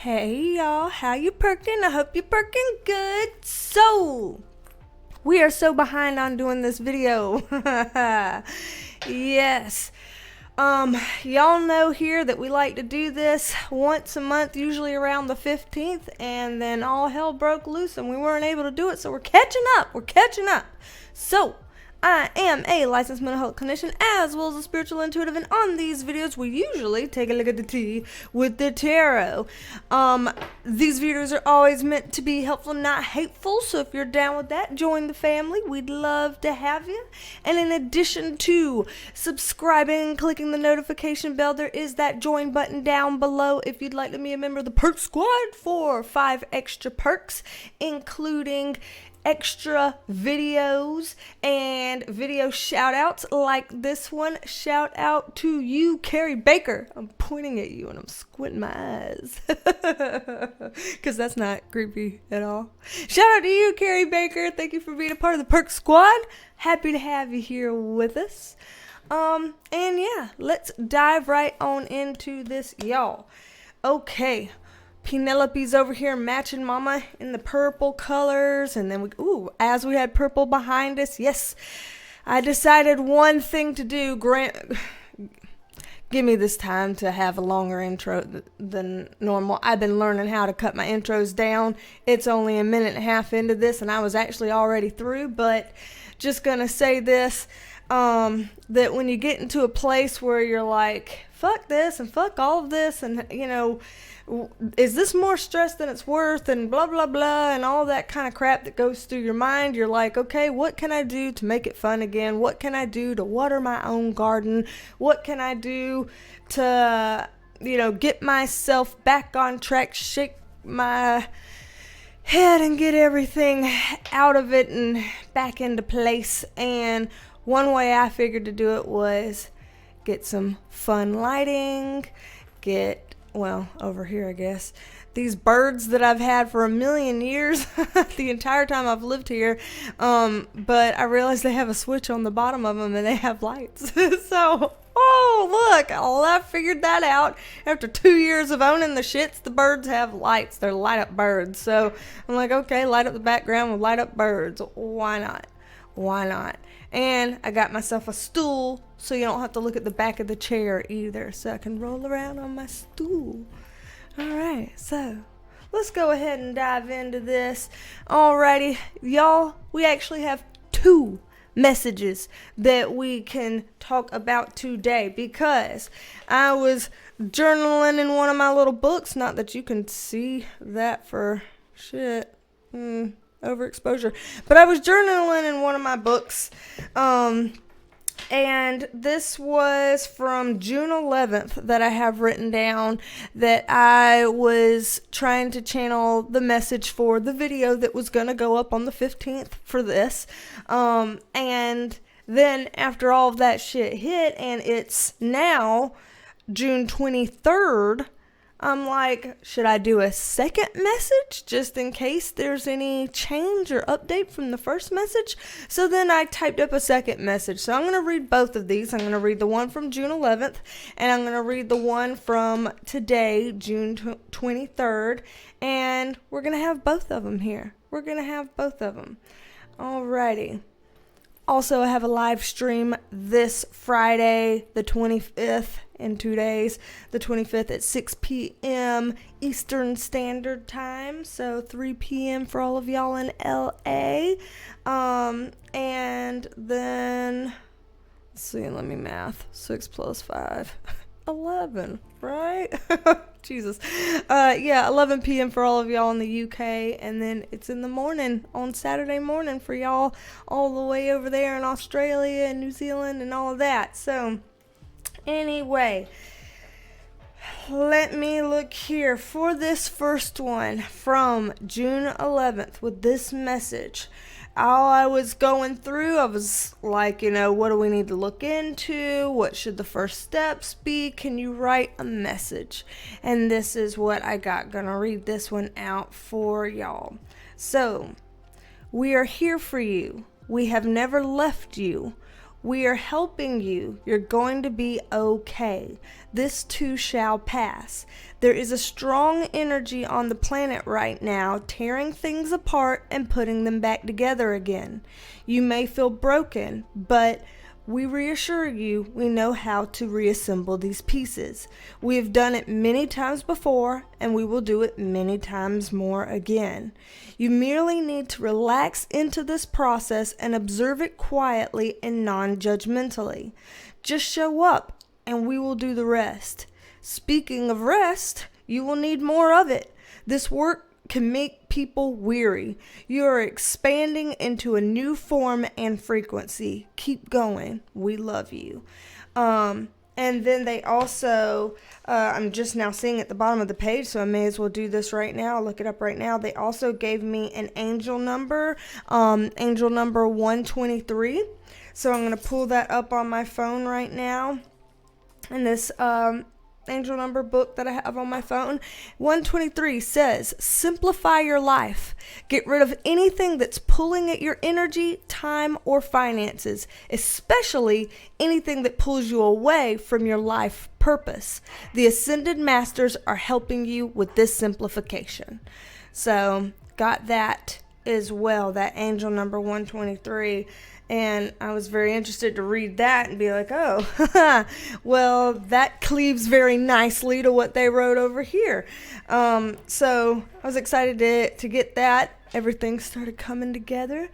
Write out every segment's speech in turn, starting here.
Hey y'all, how you perking? I hope you're perking good. So, we are so behind on doing this video. Yes. Y'all know here that we like to do this once a month, usually around the 15th, and then all hell broke loose and we weren't able to do it, so we're catching up. So, I am a licensed mental health clinician as well as a spiritual intuitive, and on these videos we usually take a look at the tea with the tarot. These videos are always meant to be helpful, not hateful, so if you're down with that, join the family. We'd love to have you. And in addition to subscribing and clicking the notification bell, there is that join button down below if you'd like to be a member of the Perk Squad for 5 extra perks, including extra videos and video shout outs like this one. Shout out to you, Carrie Baker. I'm pointing at you and I'm squinting my eyes because that's not creepy at all. Shout out to you, Carrie Baker. Thank you for being a part of the Perk Squad. Happy to have you here with us. And yeah, let's dive right on into this, y'all. Okay. Penelope's over here matching Mama in the purple colors, and then as we had purple behind us, yes, I decided one thing to do. Give me this time to have a longer intro than normal. I've been learning how to cut my intros down. It's only a minute and a half into this, and I was actually already through, but just gonna say this, that when you get into a place where you're like, fuck this and fuck all of this, and you know, is this more stress than it's worth, and blah blah blah, and all that kind of crap that goes through your mind, you're like, okay, what can I do to make it fun again? What can I do to water my own garden? What can I do to, get myself back on track, shake my head and get everything out of it and back into place? And one way I figured to do it was get some fun lighting, over here, I guess, these birds that I've had for a million years, the entire time I've lived here, but I realized they have a switch on the bottom of them and they have lights. So, look, I figured that out. After 2 years of owning the shits, the birds have lights. They're light up birds. So I'm like, okay, light up the background with light up birds. Why not? And I got myself a stool so you don't have to look at the back of the chair either, so I can roll around on my stool. Alright, so let's go ahead and dive into this. Alrighty, y'all, we actually have 2 messages that we can talk about today because I was journaling in one of my little books. Not that you can see that for shit. Overexposure. But I was journaling in one of my books, and this was from June 11th that I have written down, that I was trying to channel the message for the video that was going to go up on the 15th for this, and then after all of that shit hit, and it's now June 23rd, I'm like, should I do a second message just in case there's any change or update from the first message? So then I typed up a second message. So I'm going to read both of these. I'm going to read the one from June 11th, and I'm going to read the one from today, June 23rd, and we're going to have both of them here. Alrighty. Also, I have a live stream this Friday, the 25th, in 2 days, the 25th at 6 p.m. Eastern Standard Time, so 3 p.m. for all of y'all in LA. And then, let's see, let me math. 6 plus 5. 11, right? Jesus. 11 p.m. for all of y'all in the UK, and then it's in the morning on Saturday morning for y'all all the way over there in Australia and New Zealand and all of that. So, anyway, let me look here for this first one from June 11th with this message. All I was going through, I was like, what do we need to look into? What should the first steps be? Can you write a message? And this is what I got. Gonna read this one out for y'all. So, we are here for you. We have never left you. We are helping you. You're going to be okay. This too shall pass. There is a strong energy on the planet right now, tearing things apart and putting them back together again. You may feel broken, but we reassure you we know how to reassemble these pieces. We have done it many times before, and we will do it many times more again. You merely need to relax into this process and observe it quietly and non-judgmentally. Just show up, and we will do the rest. Speaking of rest, you will need more of it. This work can make people weary. You are expanding into a new form and frequency. Keep going. We love you. And then they also, I'm just now seeing at the bottom of the page, so I may as well do this right now. I'll look it up right now. They also gave me an angel number 123. So I'm going to pull that up on my phone right now. And this angel number book that I have on my phone, 123 says, simplify your life. Get rid of anything that's pulling at your energy, time, or finances, especially anything that pulls you away from your life purpose. The Ascended Masters are helping you with this simplification. So, got that as well, that angel number 123. And I was very interested to read that and be like, oh, well, that cleaves very nicely to what they wrote over here. So I was excited to get that. Everything started coming together.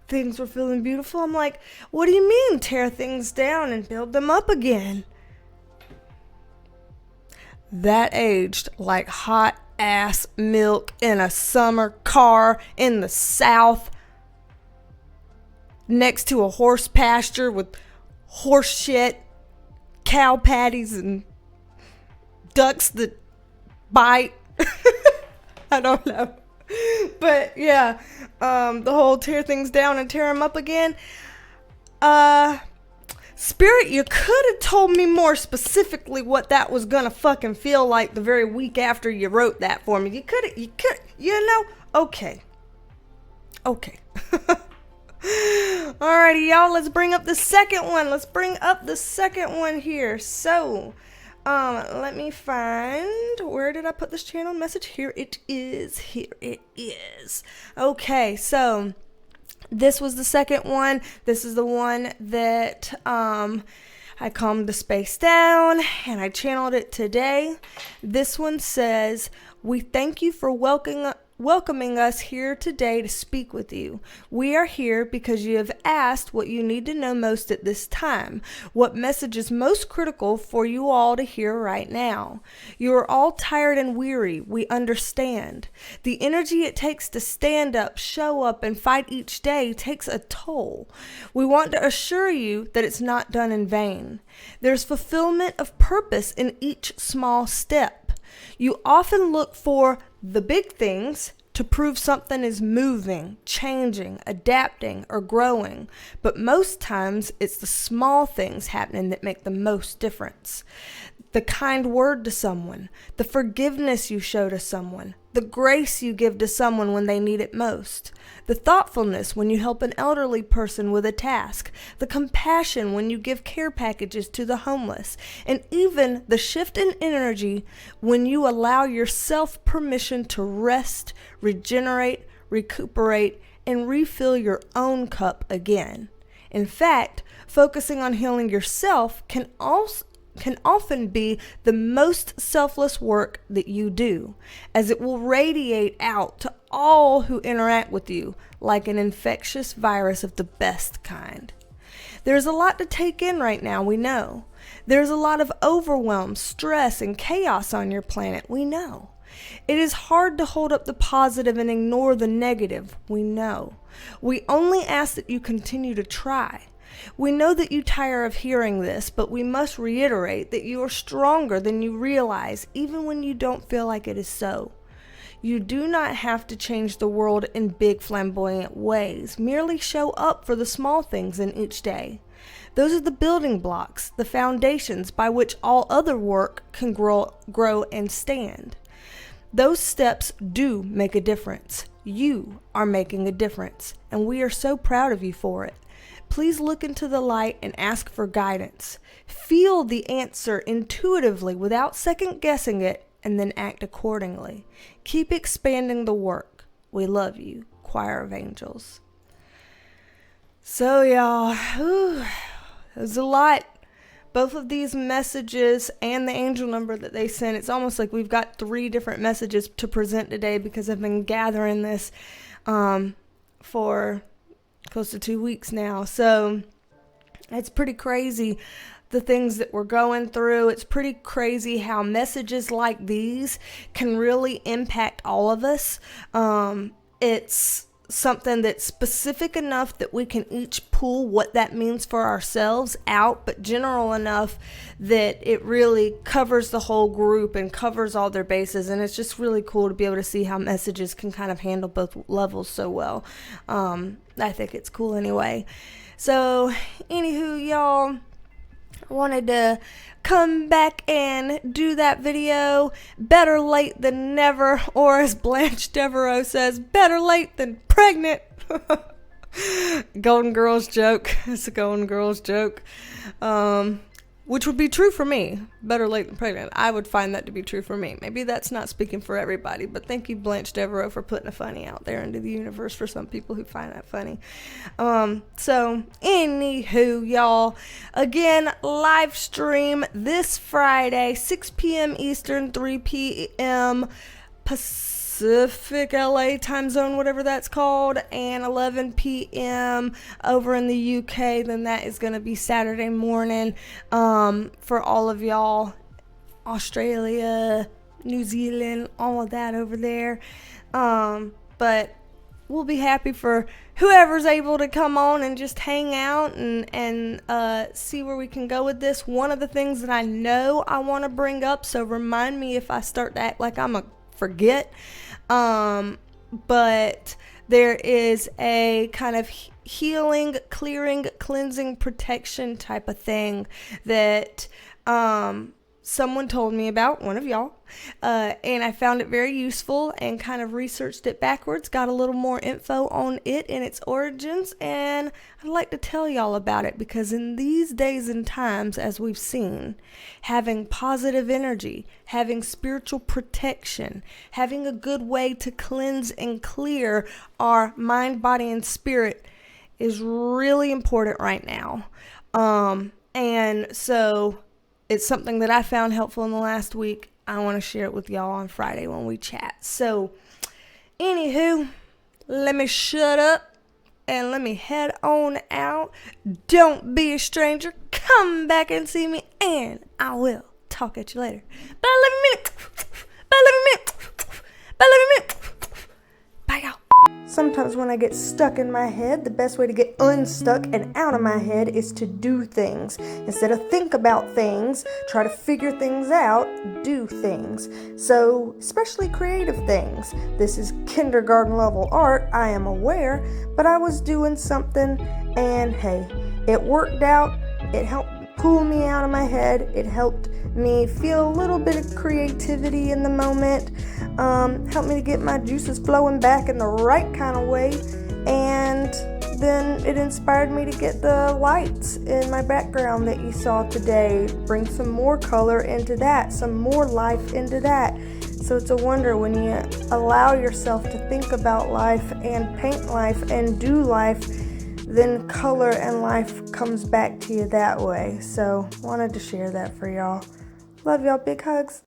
Things were feeling beautiful. I'm like, what do you mean tear things down and build them up again? That aged like hot ass milk in a summer car in the South, next to a horse pasture with horse shit, cow patties, and ducks that bite. I don't know. But yeah, the whole tear things down and tear them up again. Spirit, you could have told me more specifically what that was gonna fucking feel like the very week after you wrote that for me. You know? Okay. Alrighty, y'all, let's bring up the second one. Let's bring up the second one here. So, let me find, where did I put this channel message? Here it is. Okay, so this was the second one. This is the one that I calmed the space down and I channeled it today. This one says, we thank you for welcoming us here today to speak with you. We are here because you have asked what you need to know most at this time, what message is most critical for you all to hear right now. You are all tired and weary. We understand. The energy it takes to stand up, show up, and fight each day takes a toll. We want to assure you that it's not done in vain. There's fulfillment of purpose in each small step. You often look for the big things to prove something is moving, changing, adapting, or growing. But most times, it's the small things happening that make the most difference. The kind word to someone, the forgiveness you show to someone, the grace you give to someone when they need it most, the thoughtfulness when you help an elderly person with a task, the compassion when you give care packages to the homeless, and even the shift in energy when you allow yourself permission to rest, regenerate, recuperate, and refill your own cup again. In fact, focusing on healing yourself can often be the most selfless work that you do, as it will radiate out to all who interact with you like an infectious virus of the best kind. There's a lot to take in right now, we know. There's a lot of overwhelm, stress, and chaos on your planet, we know. It is hard to hold up the positive and ignore the negative, we know. We only ask that you continue to try. We know that you tire of hearing this, but we must reiterate that you are stronger than you realize, even when you don't feel like it is so. You do not have to change the world in big flamboyant ways. Merely show up for the small things in each day. Those are the building blocks, the foundations by which all other work can grow and stand. Those steps do make a difference. You are making a difference, and we are so proud of you for it. Please look into the light and ask for guidance. Feel the answer intuitively without second guessing it, and then act accordingly. Keep expanding the work. We love you, Choir of Angels. So y'all, there's a lot. Both of these messages and the angel number that they sent, it's almost like we've got 3 different messages to present today, because I've been gathering this for close to 2 weeks now. So it's pretty crazy, the things that we're going through. It's pretty crazy how messages like these can really impact all of us. It's something that's specific enough that we can each pull what that means for ourselves out, but general enough that it really covers the whole group and covers all their bases. And it's just really cool to be able to see how messages can kind of handle both levels so well. I think it's cool anyway. So anywho, y'all, I wanted to come back and do that video. Better late than never, or as Blanche Devereaux says, better late than pregnant. Golden Girls joke. It's a Golden Girls joke. Which would be true for me. Better late than pregnant. I would find that to be true for me. Maybe that's not speaking for everybody, but thank you, Blanche Devereaux, for putting a funny out there into the universe for some people who find that funny. So, anywho, y'all, again, live stream this Friday, 6 p.m. Eastern, 3 p.m. Pacific LA time zone, whatever that's called, and 11 p.m. over in the UK. Then that is going to be Saturday morning for all of y'all, Australia, New Zealand, all of that over there. But we'll be happy for whoever's able to come on and just hang out and see where we can go with this. One of the things that I know I want to bring up, so remind me if I start to act like I'm a forget, but there is a kind of healing, clearing, cleansing, protection type of thing that someone told me about, one of y'all, and I found it very useful and kind of researched it backwards, got a little more info on it and its origins, and I'd like to tell y'all about it, because in these days and times, as we've seen, having positive energy, having spiritual protection, having a good way to cleanse and clear our mind, body, and spirit is really important right now. And so it's something that I found helpful in the last week. I want to share it with y'all on Friday when we chat. So, anywho, let me shut up and let me head on out. Don't be a stranger. Come back and see me, and I will talk at you later. Bye, love you, minute. Bye, love you, minute. Bye, love you, minute. Bye, y'all. Sometimes when I get stuck in my head, the best way to get unstuck and out of my head is to do things. Instead of think about things, try to figure things out, do things. So, especially creative things. This is kindergarten level art, I am aware, but I was doing something and hey, it worked out. It helped pull me out of my head. It helped me feel a little bit of creativity in the moment. Helped me to get my juices flowing back in the right kind of way. And then it inspired me to get the lights in my background that you saw today. Bring some more color into that, some more life into that. So it's a wonder when you allow yourself to think about life and paint life and do life, then color and life comes back to you that way. So wanted to share that for y'all. Love y'all. Big hugs.